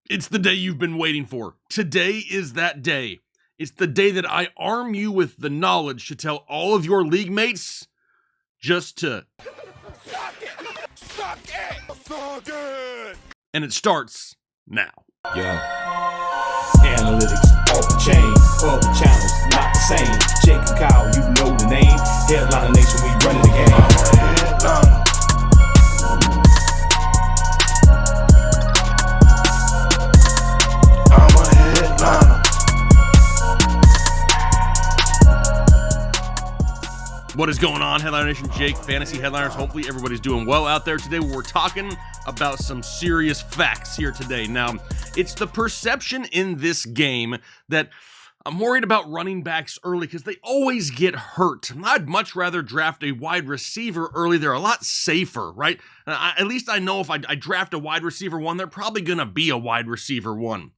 It's the day you've been waiting for. Today is that day. It's the day that I arm you with the knowledge to tell all of your league mates just to Suck it! Suck it! Suck it! and it starts now. Yeah. Analytics off the chain, other channels not the same. Jake and Kyle, you know the name. Headliner Nation, we running the game. I'm a headliner. What is going on, Headliner Nation? Jake, Fantasy Headliners. Hopefully everybody's doing well out there today. We're talking about some serious facts here today. Now, it's the perception in this game that I'm worried about running backs early because they always get hurt. I'd much rather draft a wide receiver early. They're a lot safer, right? At least I know if I draft a wide receiver one, they're probably going to be a wide receiver one.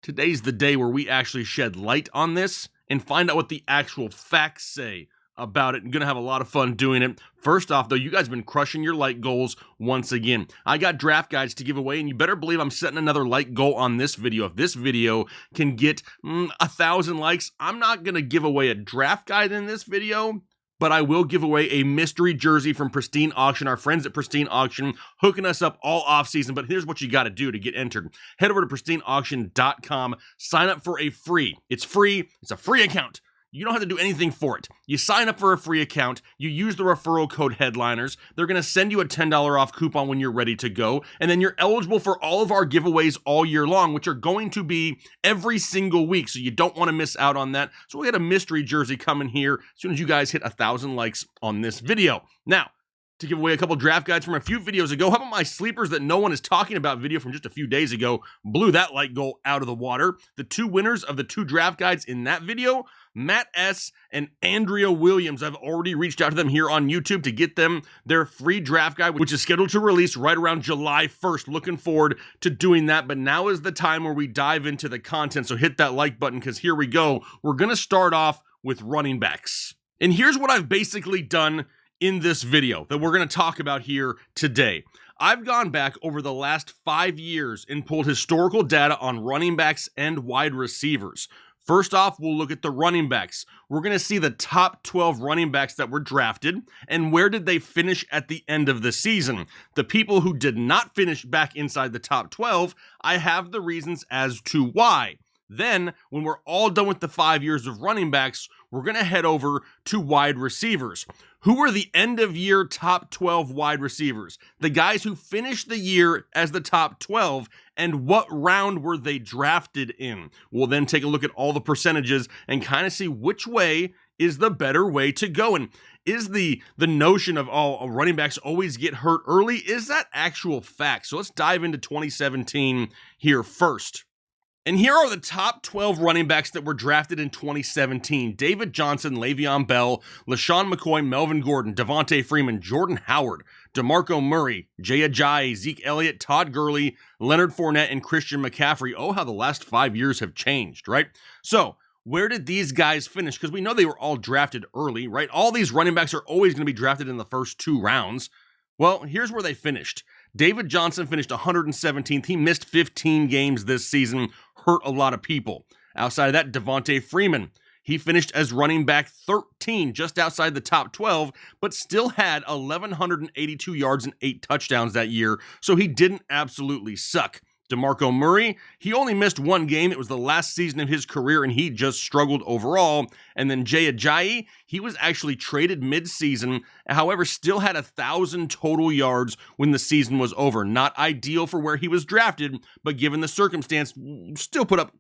Today's the day where we actually shed light on this and find out what the actual facts say about it. I'm going to have a lot of fun doing it. First off, though, you guys have been crushing your like goals once again. I got draft guides to give away, and you better believe I'm setting another like goal on this video. If this video can get 1,000 likes, I'm not going to give away a draft guide in this video, but I will give away a mystery jersey from Pristine Auction, our friends at Pristine Auction, hooking us up all offseason. But here's what you got to do to get entered. Head over to pristineauction.com, sign up for a free. It's free. It's a free account. You don't have to do anything for it. You sign up for a free account, you use the referral code Headliners, they're going to send you a $10 off coupon when you're ready to go, and then you're eligible for all of our giveaways all year long, which are going to be every single week, so you don't want to miss out on that. So we got a mystery jersey coming here as soon as you guys hit 1,000 likes on this video. Now, to give away a couple draft guides from a few videos ago, how about my sleepers that no one is talking about video from just a few days ago? Blew that like goal out of the water. The two winners of the two draft guides in that video, Matt S. and Andrea Williams. I've already reached out to them here on YouTube to get them their free draft guide, which is scheduled to release right around July 1st. Looking forward to doing that, but now is the time where we dive into the content, so hit that like button because here we go. We're going to start off with running backs. And here's what I've basically done in this video that we're going to talk about here today. I've gone back over the last 5 years and pulled historical data on running backs and wide receivers. First off, we'll look at the running backs. We're going to see the top 12 running backs that were drafted and where did they finish at the end of the season. The people who did not finish back inside the top 12, I have the reasons as to why. Then, when we're all done with the 5 years of running backs, we're going to head over to wide receivers. Who are the end-of-year top 12 wide receivers? The guys who finished the year as the top 12, and what round were they drafted in? We'll then take a look at all the percentages and kind of see which way is the better way to go. And is the notion of, running backs always get hurt early, is that actual fact? So let's dive into 2017 here first. And here are the top 12 running backs that were drafted in 2017. David Johnson, Le'Veon Bell, LaShawn McCoy, Melvin Gordon, Devontae Freeman, Jordan Howard, DeMarco Murray, Jay Ajayi, Zeke Elliott, Todd Gurley, Leonard Fournette, and Christian McCaffrey. Oh, how the last 5 years have changed, right? So, where did these guys finish? Because we know they were all drafted early, right? All these running backs are always going to be drafted in the first 2 rounds. Well, here's where they finished. David Johnson finished 117th. He missed 15 games this season, hurt a lot of people. Outside of that, Devontae Freeman, he finished as running back 13, just outside the top 12, but still had 1,182 yards and 8 touchdowns that year, so he didn't absolutely suck. DeMarco Murray, he only missed 1 game. It was the last season of his career, and he just struggled overall. And then Jay Ajayi, he was actually traded mid-season, however, still had 1,000 total yards when the season was over. Not ideal for where he was drafted, but given the circumstance, still put up,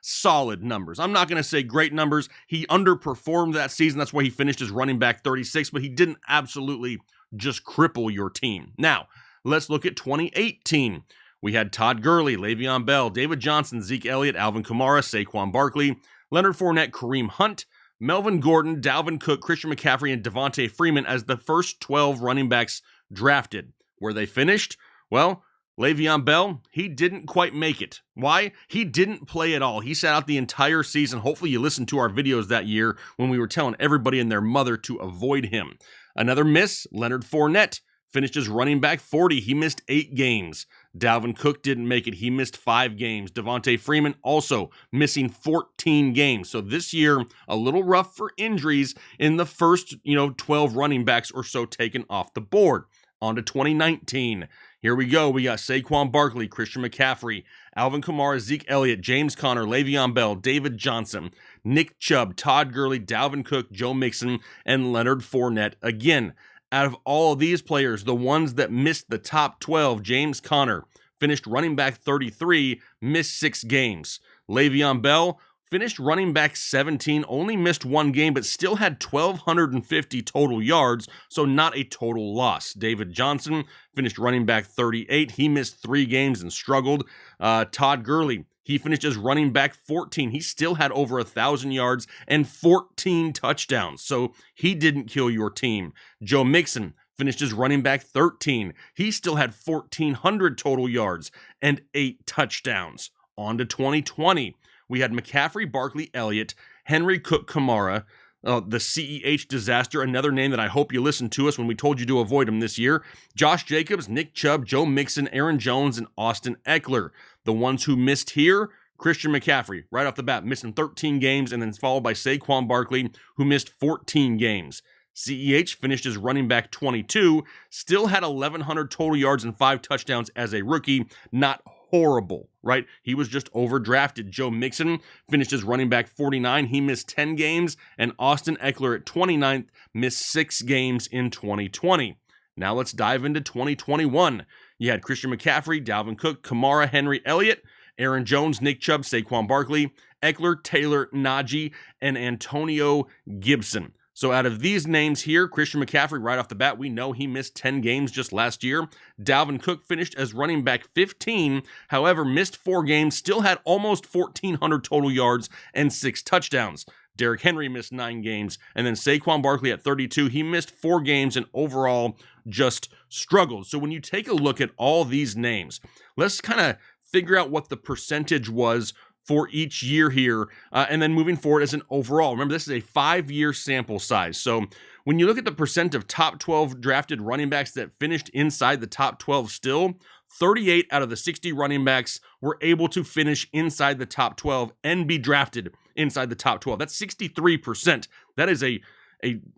solid numbers. I'm not going to say great numbers. He underperformed that season. That's why he finished as running back 36, but he didn't absolutely just cripple your team. Now, let's look at 2018. We had Todd Gurley, Le'Veon Bell, David Johnson, Zeke Elliott, Alvin Kamara, Saquon Barkley, Leonard Fournette, Kareem Hunt, Melvin Gordon, Dalvin Cook, Christian McCaffrey, and Devontae Freeman as the first 12 running backs drafted. Where they finished? Well, Le'Veon Bell, he didn't quite make it. Why? He didn't play at all. He sat out the entire season. Hopefully you listened to our videos that year when we were telling everybody and their mother to avoid him. Another miss, Leonard Fournette. finished as running back 40. He missed 8 games. Dalvin Cook didn't make it. He missed 5 games. Devontae Freeman also missing 14 games. So this year, a little rough for injuries in the first, 12 running backs or so taken off the board. On to 2019. Here we go. We got Saquon Barkley, Christian McCaffrey, Alvin Kamara, Zeke Elliott, James Conner, Le'Veon Bell, David Johnson, Nick Chubb, Todd Gurley, Dalvin Cook, Joe Mixon, and Leonard Fournette again. Out of all of these players, the ones that missed the top 12, James Conner finished running back 33, missed 6 games. Le'Veon Bell finished running back 17, only missed 1 game, but still had 1,250 total yards, so not a total loss. David Johnson finished running back 38. He missed 3 games and struggled. Todd Gurley, he finished as running back 14. He still had over 1,000 yards and 14 touchdowns, so he didn't kill your team. Joe Mixon finished as running back 13. He still had 1,400 total yards and 8 touchdowns. On to 2020. We had McCaffrey, Barkley, Elliott, Henry, Cook, Kamara, the CEH disaster, another name that I hope you listened to us when we told you to avoid him this year. Josh Jacobs, Nick Chubb, Joe Mixon, Aaron Jones, and Austin Eckler. The ones who missed here, Christian McCaffrey, right off the bat, missing 13 games, and then followed by Saquon Barkley, who missed 14 games. CEH finished as running back 22, still had 1,100 total yards and 5 touchdowns as a rookie. Not horrible, right? He was just overdrafted. Joe Mixon finished as running back 49. He missed 10 games, and Austin Eckler at 29th missed 6 games in 2020. Now let's dive into 2021. You had Christian McCaffrey, Dalvin Cook, Kamara, Henry Elliott, Aaron Jones, Nick Chubb, Saquon Barkley, Eckler, Taylor, Najee, and Antonio Gibson. So out of these names here, Christian McCaffrey, right off the bat, we know he missed 10 games just last year. Dalvin Cook finished as running back 15, however, missed 4 games, still had almost 1,400 total yards and 6 touchdowns. Derrick Henry missed 9 games, and then Saquon Barkley at 32, he missed 4 games and overall just struggled. So when you take a look at all these names, let's kind of figure out what the percentage was for each year here, and then moving forward as an overall. Remember, this is a 5-year sample size. So when you look at the percent of top 12 drafted running backs that finished inside the top 12 still, 38 out of the 60 running backs were able to finish inside the top 12 and be drafted inside the top 12. That's 63%. That is a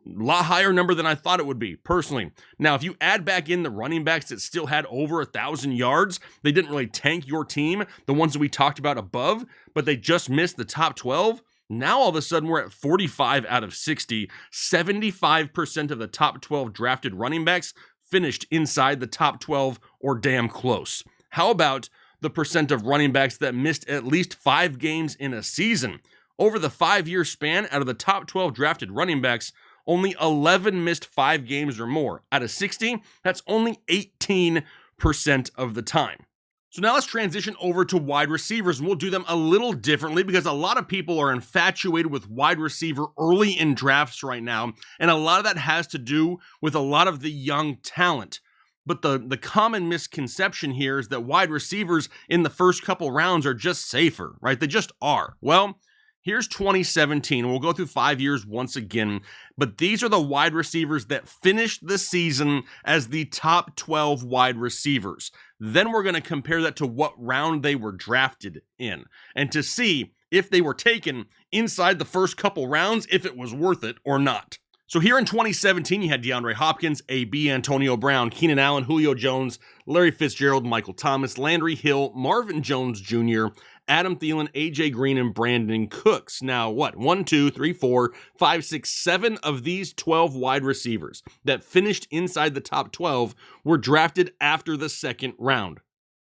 lot higher number than I thought it would be, personally. Now, if you add back in the running backs that still had over 1,000 yards, they didn't really tank your team, the ones that we talked about above, but they just missed the top 12. Now, all of a sudden, we're at 45 out of 60. 75% of the top 12 drafted running backs finished inside the top 12 or damn close. How about the percent of running backs that missed at least 5 games in a season? Over the 5-year span, out of the top 12 drafted running backs, only 11 missed 5 games or more. Out of 60, that's only 18% of the time. So now let's transition over to wide receivers, and we'll do them a little differently because a lot of people are infatuated with wide receiver early in drafts right now, and a lot of that has to do with a lot of the young talent. But the common misconception here is that wide receivers in the first couple rounds are just safer, right? They just are. Well, here's 2017. We'll go through 5 years once again, but these are the wide receivers that finished the season as the top 12 wide receivers. Then we're going to compare that to what round they were drafted in, and to see if they were taken inside the first couple rounds, if it was worth it or not. So here in 2017, you had DeAndre Hopkins, AB, Antonio Brown, Keenan Allen, Julio Jones, Larry Fitzgerald, Michael Thomas, Landry Hill, Marvin Jones Jr., Adam Thielen, AJ Green, and Brandon Cooks. Now, what? 1, 2, 3, 4, 5, 6, 7 of these 12 wide receivers that finished inside the top 12 were drafted after the second round.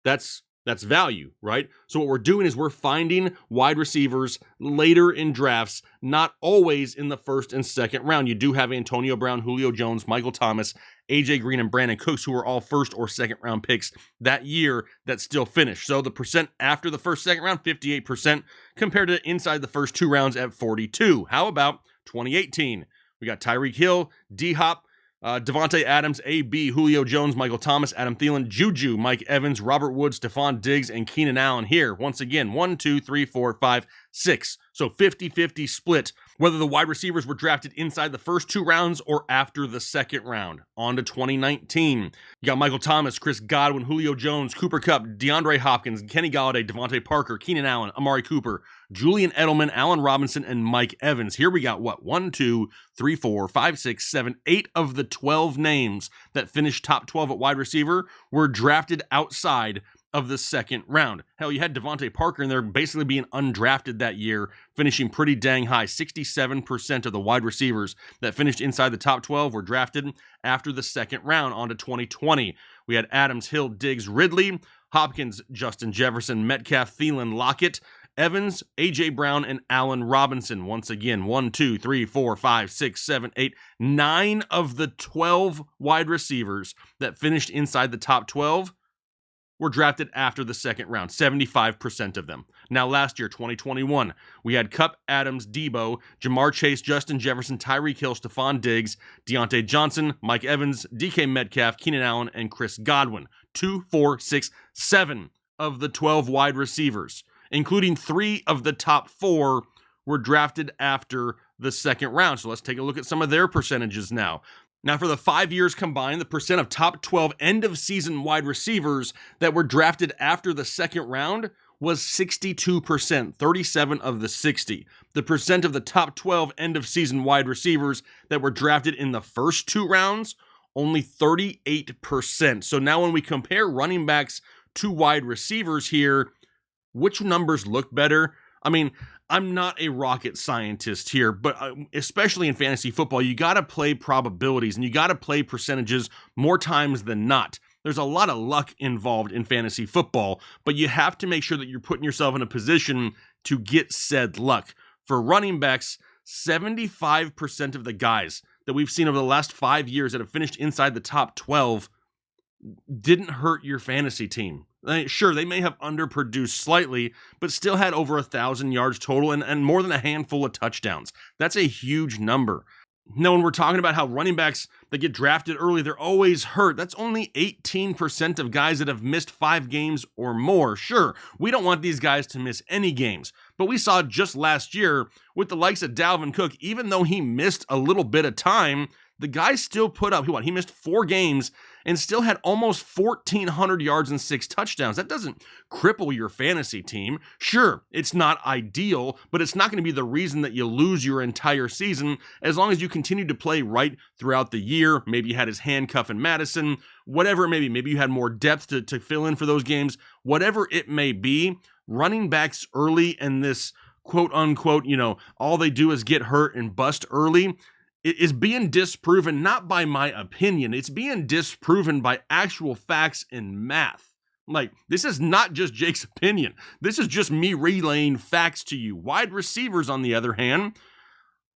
That's value, right? So what we're doing is we're finding wide receivers later in drafts, not always in the first and second round. You do have Antonio Brown, Julio Jones, Michael Thomas, AJ Green, and Brandon Cooks, who were all first or second round picks that year that still finished. So the percent after the first, second round, 58%, compared to inside the first 2 rounds at 42. How about 2018? We got Tyreek Hill, D-Hop, Devontae Adams, AB, Julio Jones, Michael Thomas, Adam Thielen, Juju, Mike Evans, Robert Woods, Stephon Diggs, and Keenan Allen here. Once again, 1, 2, 3, 4, 5, 6. So 50-50 split whether the wide receivers were drafted inside the first 2 rounds or after the second round. On to 2019. You got Michael Thomas, Chris Godwin, Julio Jones, Cooper Kupp, DeAndre Hopkins, Kenny Golladay, Devontae Parker, Keenan Allen, Amari Cooper, Julian Edelman, Allen Robinson, and Mike Evans. Here we got 1, 2, 3, 4, 5, 6, 7, 8 of the 12 names that finished top 12 at wide receiver were drafted outside of the second round. Hell, you had Devontae Parker in there basically being undrafted that year, finishing pretty dang high. 67% of the wide receivers that finished inside the top 12 were drafted after the second round. On to 2020. We had Adams, Hill, Diggs, Ridley, Hopkins, Justin Jefferson, Metcalf, Thielen, Lockett, Evans, A.J. Brown, and Allen Robinson. Once again, 1, 2, 3, 4, 5, 6, 7, 8, 9 of the 12 wide receivers that finished inside the top 12 were drafted after the second round, 75% of them. Now, last year, 2021, we had Kupp, Adams, Debo, Jamar Chase, Justin Jefferson, Tyreek Hill, Stephon Diggs, Deontay Johnson, Mike Evans, DK Metcalf, Keenan Allen, and Chris Godwin. 2, 4, 6, 7 of the 12 wide receivers, including 3 of the top 4, were drafted after the second round. So let's take a look at some of their percentages now. Now, for the 5 years combined, the percent of top 12 end-of-season wide receivers that were drafted after the second round was 62%, 37 of the 60. The percent of the top 12 end-of-season wide receivers that were drafted in the first 2 rounds, only 38%. So now when we compare running backs to wide receivers here, which numbers look better? I mean, I'm not a rocket scientist here, but especially in fantasy football, you got to play probabilities and you got to play percentages more times than not. There's a lot of luck involved in fantasy football, but you have to make sure that you're putting yourself in a position to get said luck. For running backs, 75% of the guys that we've seen over the last 5 years that have finished inside the top 12 didn't hurt your fantasy team. Sure, they may have underproduced slightly, but still had over 1,000 yards total and more than a handful of touchdowns. That's a huge number. Now, when we're talking about how running backs that get drafted early, they're always hurt, that's only 18% of guys that have missed 5 games or more. Sure, we don't want these guys to miss any games, but we saw just last year with the likes of Dalvin Cook, even though he missed a little bit of time, the guy still put up, he missed 4 games and still had almost 1,400 yards and 6 touchdowns. That doesn't cripple your fantasy team. Sure, it's not ideal, but it's not going to be the reason that you lose your entire season as long as you continue to play right throughout the year. Maybe you had his handcuff in Madison, whatever it may be. Maybe you had more depth to fill in for those games. Whatever it may be, running backs early and this quote unquote, all they do is get hurt and bust early, it is being disproven not by my opinion. It's being disproven by actual facts and math. Like, this is not just Jake's opinion. This is just me relaying facts to you. Wide receivers, on the other hand,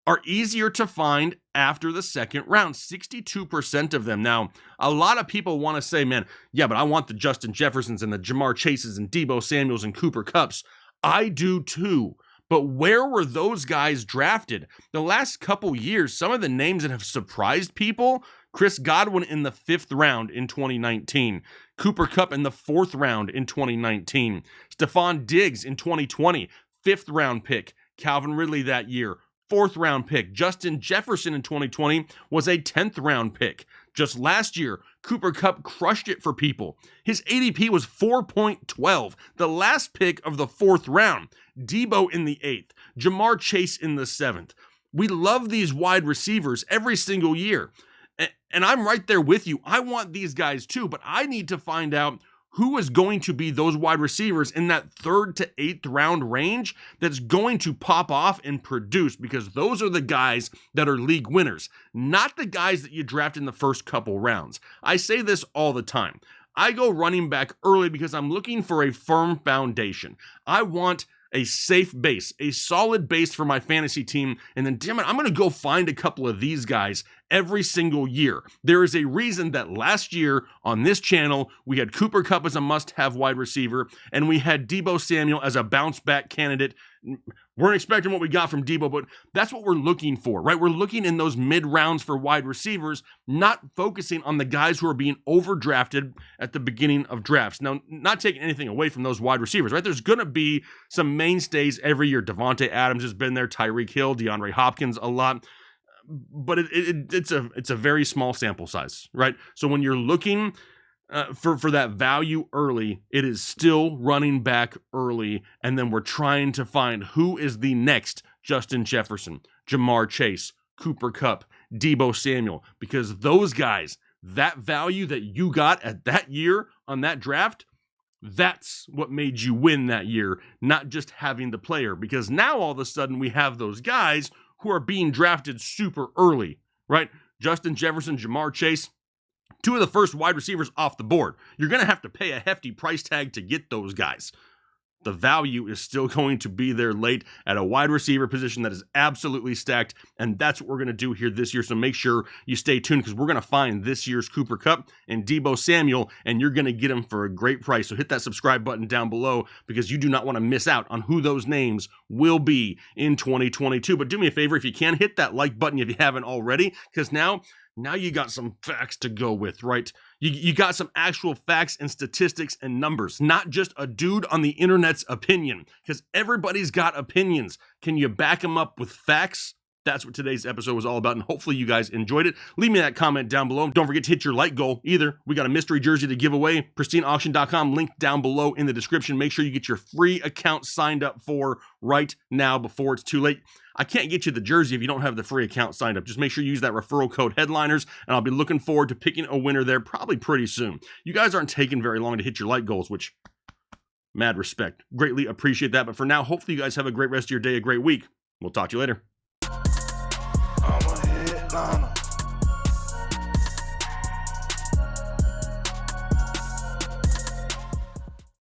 are easier to find after the second round. 62% of them. Now, a lot of people want to say, man, yeah, but I want the Justin Jeffersons and the Jamar Chases and Debo Samuels and Cooper Kupps. I do too. But where were those guys drafted? The last couple years, some of the names that have surprised people, Chris Godwin in the 5th round in 2019, Cooper Kupp in the 4th round in 2019, Stephon Diggs in 2020, 5th round pick, Calvin Ridley that year, 4th round pick, Justin Jefferson in 2020 was a 10th round pick. Just last year, Cooper Kupp crushed it for people. His ADP was 4.12, the last pick of the 4th round. Debo in the 8th, Jamar Chase in the 7th. We love these wide receivers every single year. And I'm right there with you. I want these guys too, but I need to find out who is going to be those wide receivers in that 3rd to 8th round range that's going to pop off and produce, because those are the guys that are league winners, not the guys that you draft in the first couple rounds. I say this all the time. I go running back early because I'm looking for a firm foundation. I want a safe base, a solid base for my fantasy team, and then, damn it, I'm going to go find a couple of these guys every single year. There is a reason that last year on this channel, we had Cooper Kupp as a must-have wide receiver, and we had Deebo Samuel as a bounce-back candidate. Weren't expecting what we got from Deebo, but that's what we're looking for, right? We're looking in those mid-rounds for wide receivers, not focusing on the guys who are being overdrafted at the beginning of drafts. Now, not taking anything away from those wide receivers, right? There's going to be some mainstays every year. Devontae Adams has been there, Tyreek Hill, DeAndre Hopkins a lot, but it's a very small sample size, right? So when you're looking for that value early, it is still running back early, and then we're trying to find who is the next Justin Jefferson, Jamar Chase, Cooper Kupp, Deebo Samuel, because those guys, that value that you got at that year on that draft, that's what made you win that year, not just having the player, because now all of a sudden we have those guys who are being drafted super early, right? Justin Jefferson, Jamar Chase, two of the first wide receivers off the board. You're going to have to pay a hefty price tag to get those guys. The value is still going to be there late at a wide receiver position that is absolutely stacked, and that's what we're going to do here this year. So make sure you stay tuned, because we're going to find this year's Cooper Kupp and Deebo Samuel, and you're going to get them for a great price. So hit that subscribe button down below, because you do not want to miss out on who those names will be in 2022. But do me a favor, if you can, hit that like button if you haven't already, because now you got some facts to go with, right? You got some actual facts and statistics and numbers, not just a dude on the internet's opinion, because everybody's got opinions. Can you back them up with facts? That's what today's episode was all about, and hopefully you guys enjoyed it. Leave me that comment down below. Don't forget to hit your like goal either. We got a mystery jersey to give away, pristineauction.com, link down below in the description. Make sure you get your free account signed up for right now before it's too late. I can't get you the jersey if you don't have the free account signed up. Just make sure you use that referral code Headliners, and I'll be looking forward to picking a winner there probably pretty soon. You guys aren't taking very long to hit your like goals, which, mad respect. Greatly appreciate that. But for now, hopefully you guys have a great rest of your day, a great week. We'll talk to you later. I'm a headliner.